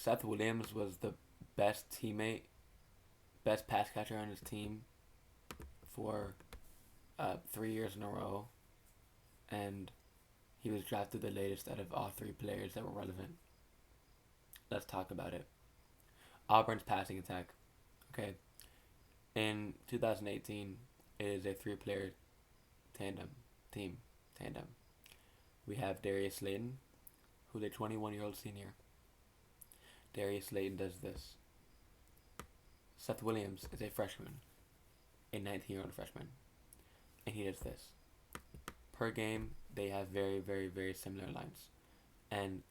Seth Williams was the best teammate, best pass catcher on his team for 3 years in a row, and he was drafted the latest out of all three players that were relevant. Let's talk about it. Auburn's passing attack. Okay, in 2018, it is a three-player tandem team tandem. We have Darius Slayton, who's a 21-year-old senior. Darius Slayton does this. Seth Williams is a freshman, a 19-year-old freshman, and he does this. Per game, they have very, very, very similar lines. And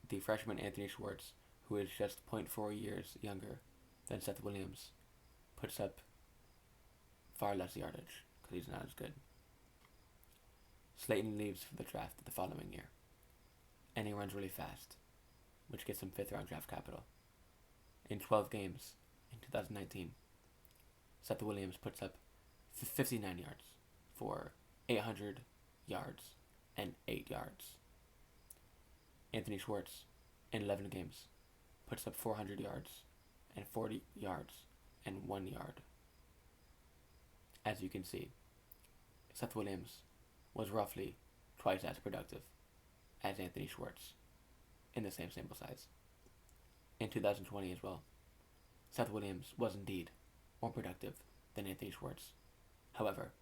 the freshman Anthony Schwartz, who is just zero point 0.4 years younger than Seth Williams, puts up far less yardage because he's not as good. Slayton leaves for the draft the following year, and he runs really fast, which gets him 5th round draft capital. In 12 games in 2019, Seth Williams puts up 59 yards for 800 yards and 8 yards. Anthony Schwartz, in 11 games, puts up 400 yards and 40 yards and 1 yard. As you can see, Seth Williams was roughly twice as productive as Anthony Schwartz in the same sample size. In 2020 as well, Seth Williams was indeed more productive than Anthony Schwartz. However,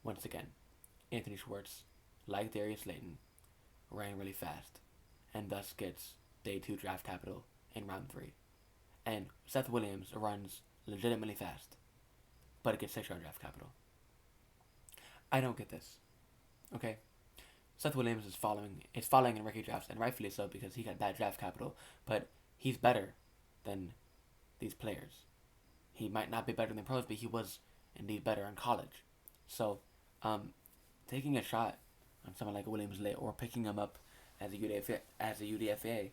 once again, Anthony Schwartz, like Darius Slayton, ran really fast and thus gets day 2 draft capital in round 3. And Seth Williams runs legitimately fast, but it gets 6th round draft capital. I don't get this. Okay? Seth Williams is falling in rookie drafts, and rightfully so because he got bad draft capital, but he's better than these players. He might not be better than pros, but he was indeed better in college. So, taking a shot on someone like Williams late or picking him up as a UDFA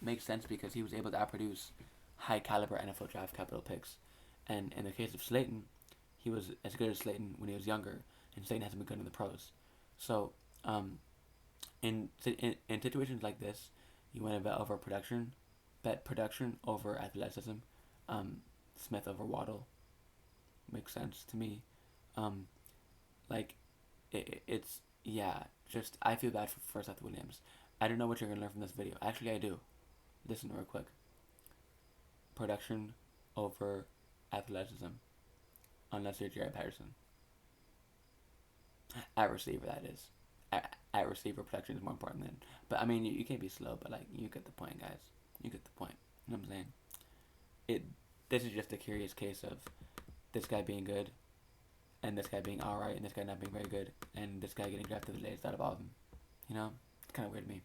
makes sense because he was able to outproduce high caliber NFL draft capital picks. And in the case of Slayton, he was as good as Slayton when he was younger, and Slayton hasn't been good in the pros. So, in situations like this, you want to bet production over athleticism. Smith over Waddle makes sense to me. I feel bad for Seth Williams. I don't know what you're gonna learn from this video. Actually, I do. Listen real quick. Production over athleticism, unless you're Jared Patterson. At receiver, that is. At receiver, production is more important than. But I mean, you can't be slow. But like, you get the point, guys. You get the point. You know what I'm saying? This is just a curious case of this guy being good, and this guy being alright, and this guy not being very good, and this guy getting drafted the latest out of all of them. You know, it's kind of weird to me.